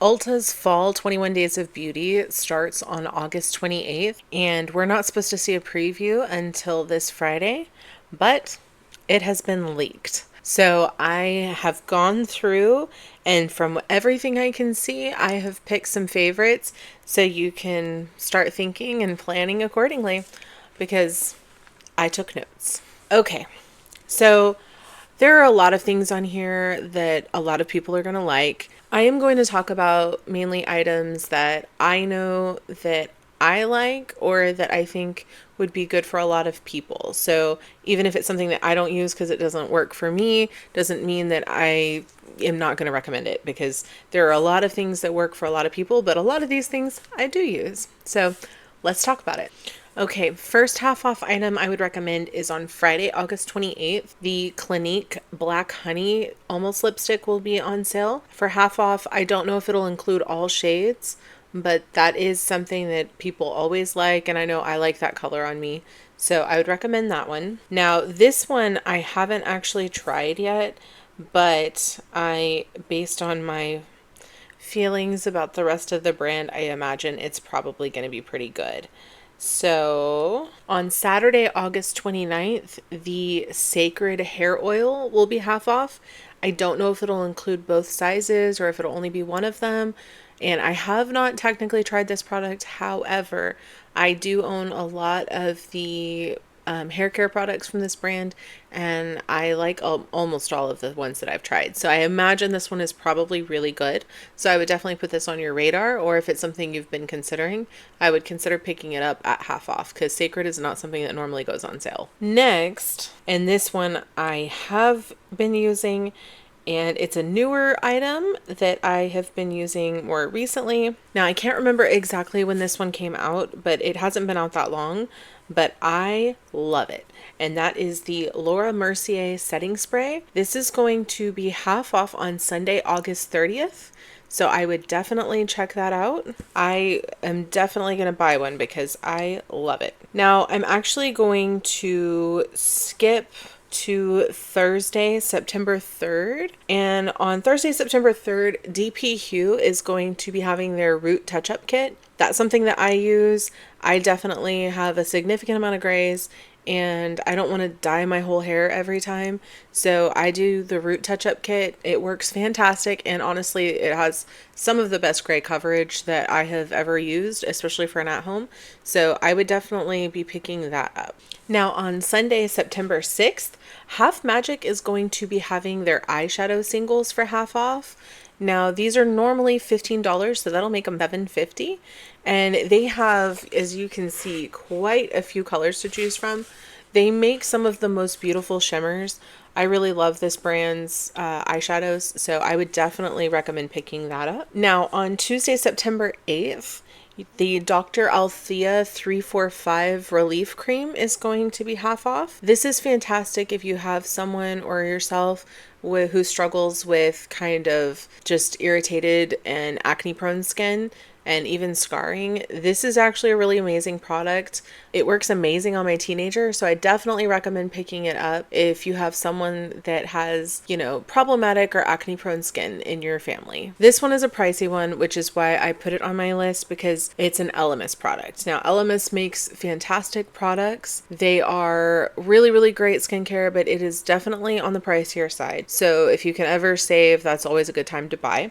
Ulta's Fall 21 Days of Beauty starts on August 28th, and we're not supposed to see a preview until this Friday, but it has been leaked. So I have gone through, and from everything I can see, I have picked some favorites so you can start thinking and planning accordingly because I took notes. Okay, so there are a lot of things on here that a lot of people are going to like. I am going to talk about mainly items that I know that I like or that I think would be good for a lot of people. So even if it's something that I don't use because it doesn't work for me, doesn't mean that I am not going to recommend it, because there are a lot of things that work for a lot of people, but a lot of these things I do use. So let's talk about it. Okay, first half off item I would recommend is on Friday, August 28th. The Clinique Black Honey Almost Lipstick will be on sale for half off. I don't know if it'll include all shades, but that is something that people always like, and I know I like that color on me. So I would recommend that one. Now, this one I haven't actually tried yet, but based on my feelings about the rest of the brand, I imagine it's probably going to be pretty good. So on Saturday, August 29th, the Sacred Hair Oil will be half off. I don't know if it'll include both sizes or if it'll only be one of them. And I have not technically tried this product. However, I do own a lot of the hair care products from this brand, and I like almost all of the ones that I've tried. So I imagine this one is probably really good. So I would definitely put this on your radar, or if it's something you've been considering, I would consider picking it up at half off, because Sacred is not something that normally goes on sale. Next, and this one I have been using, and it's a newer item that I have been using more recently. Now, I can't remember exactly when this one came out, but it hasn't been out that long, but I love it. And that is the Laura Mercier setting spray. This is going to be half off on Sunday, August 30th. So I would definitely check that out. I am definitely going to buy one because I love it. Now, I'm actually going to skip to Thursday, September 3rd. And on Thursday, September 3rd, DP Hue is going to be having their Root Touch-Up Kit. That's something that I use. I definitely have a significant amount of grays, and I don't want to dye my whole hair every time. So I do the Root Touch-Up Kit. It works fantastic, and honestly, it has some of the best gray coverage that I have ever used, especially for an at-home. So I would definitely be picking that up. Now on Sunday, September 6th, Half Magic is going to be having their eyeshadow singles for half off. Now, these are normally $15, so that'll make them $7.50. And they have, as you can see, quite a few colors to choose from. They make some of the most beautiful shimmers. I really love this brand's eyeshadows, so I would definitely recommend picking that up. Now, on Tuesday, September 8th, the Dr. Althea 345 Relief Cream is going to be half off. This is fantastic if you have someone or yourself who struggles with kind of just irritated and acne prone skin and even scarring. This is actually a really amazing product. It works amazing on my teenager, so I definitely recommend picking it up if you have someone that has, problematic or acne prone skin in your family. This one is a pricey one, which is why I put it on my list, because it's an Elemis product. Now, Elemis makes fantastic products. They are really, really great skincare, but it is definitely on the pricier side. So if you can ever save, that's always a good time to buy.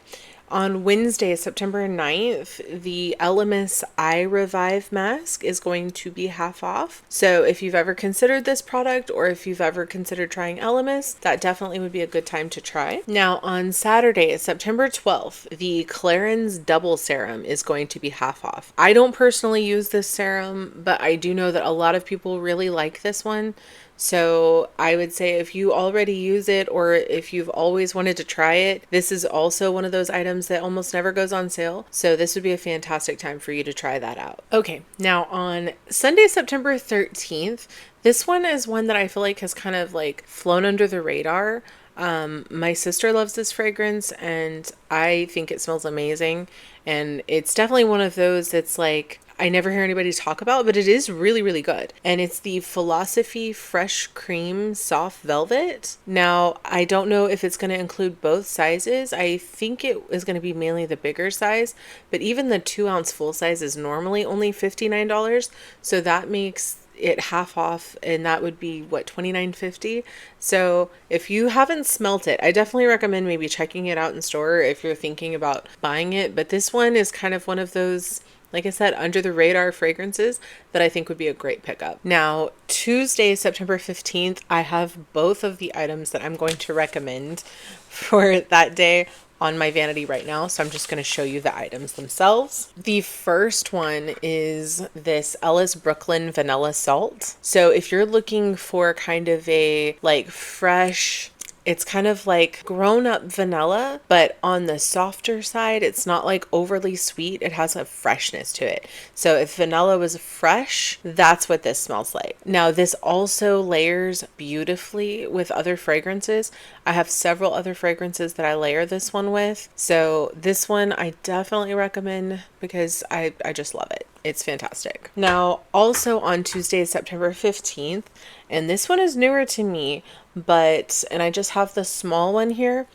On Wednesday, September 9th, the Elemis Eye Revive Mask is going to be half off. So if you've ever considered this product, or if you've ever considered trying Elemis, that definitely would be a good time to try. Now on Saturday, September 12th, the Clarins Double Serum is going to be half off. I don't personally use this serum, but I do know that a lot of people really like this one. So I would say if you already use it, or if you've always wanted to try it, this is also one of those items that almost never goes on sale. So this would be a fantastic time for you to try that out. Okay, now on Sunday, September 13th, this one is one that I feel like has kind of like flown under the radar. My sister loves this fragrance and I think it smells amazing. And it's definitely one of those that's like, I never hear anybody talk about, but it is really, really good. And it's the Philosophy Fresh Cream Soft Velvet. Now, I don't know if it's going to include both sizes. I think it is going to be mainly the bigger size, but even the 2-ounce full size is normally only $59. So that makes it half off, and that would be what, $29.50. So if you haven't smelt it, I definitely recommend maybe checking it out in store if you're thinking about buying it. But this one is kind of one of those, like I said, under the radar fragrances that I think would be a great pickup. Now, Tuesday, September 15th, I have both of the items that I'm going to recommend for that day on my vanity right now. So I'm just going to show you the items themselves. The first one is this Ellis Brooklyn Vanilla Salt. So if you're looking for kind of a like fresh, it's kind of like grown up vanilla, but on the softer side. It's not like overly sweet. It has a freshness to it. So if vanilla was fresh, that's what this smells like. Now, this also layers beautifully with other fragrances. I have several other fragrances that I layer this one with. So this one I definitely recommend because I just love it. It's fantastic. Now, also on Tuesday, September 15th, and this one is newer to me, and I just have the small one here,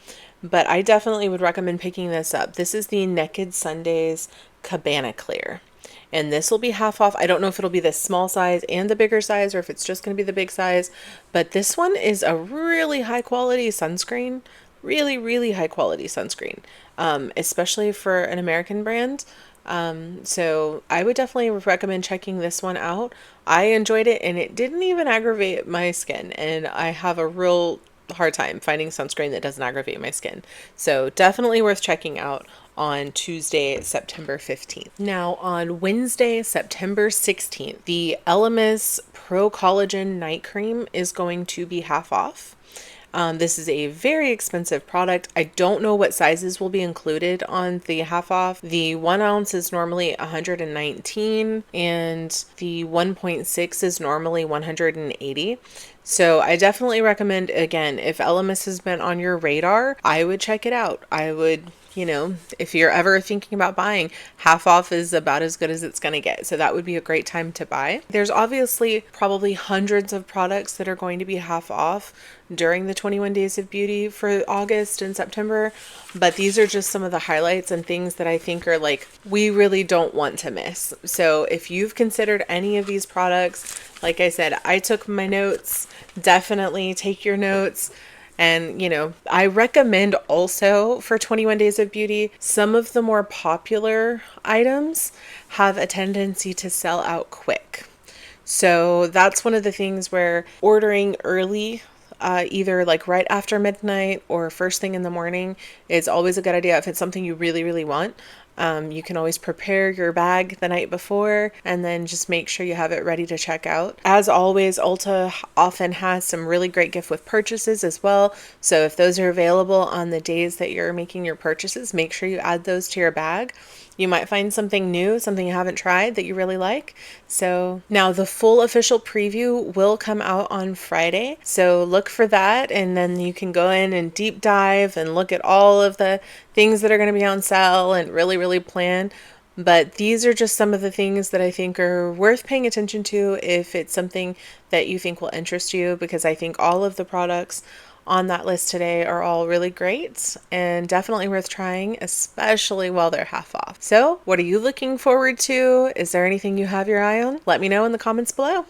but I definitely would recommend picking this up. This is the Naked Sundays Cabana Clear. And this will be half off. I don't know if it'll be the small size and the bigger size or if it's just going to be the big size, but this one is a really high quality sunscreen. Really, really high quality sunscreen, especially for an American brand. So I would definitely recommend checking this one out. I enjoyed it and it didn't even aggravate my skin, and I have a real hard time finding sunscreen that doesn't aggravate my skin. So definitely worth checking out on Tuesday, September 15th. Now on Wednesday, September 16th, the Elemis Pro Collagen Night Cream is going to be half off. This is a very expensive product. I don't know what sizes will be included on the half off. The 1 ounce is normally 119 and the 1.6 is normally 180. So I definitely recommend, again, if Elemis has been on your radar, I would check it out. I would, if you're ever thinking about buying, half off is about as good as it's going to get. So that would be a great time to buy. There's obviously probably hundreds of products that are going to be half off during the 21 Days of Beauty for August and September, but these are just some of the highlights and things that I think are like, we really don't want to miss. So if you've considered any of these products, like I said, I took my notes. Definitely take your notes. And, I recommend also for 21 Days of Beauty, some of the more popular items have a tendency to sell out quick. So that's one of the things where ordering early, either like right after midnight or first thing in the morning, is always a good idea if it's something you really, really want. You can always prepare your bag the night before and then just make sure you have it ready to check out. As always, Ulta often has some really great gift with purchases as well. So if those are available on the days that you're making your purchases, make sure you add those to your bag. You might find something new, something you haven't tried that you really like. So now the full official preview will come out on Friday. So look for that, and then you can go in and deep dive and look at all of the things that are going to be on sale and really, really plan. But these are just some of the things that I think are worth paying attention to if it's something that you think will interest you, because I think all of the products on that list today are all really great and definitely worth trying, especially while they're half off. So what are you looking forward to? Is there anything you have your eye on? Let me know in the comments below.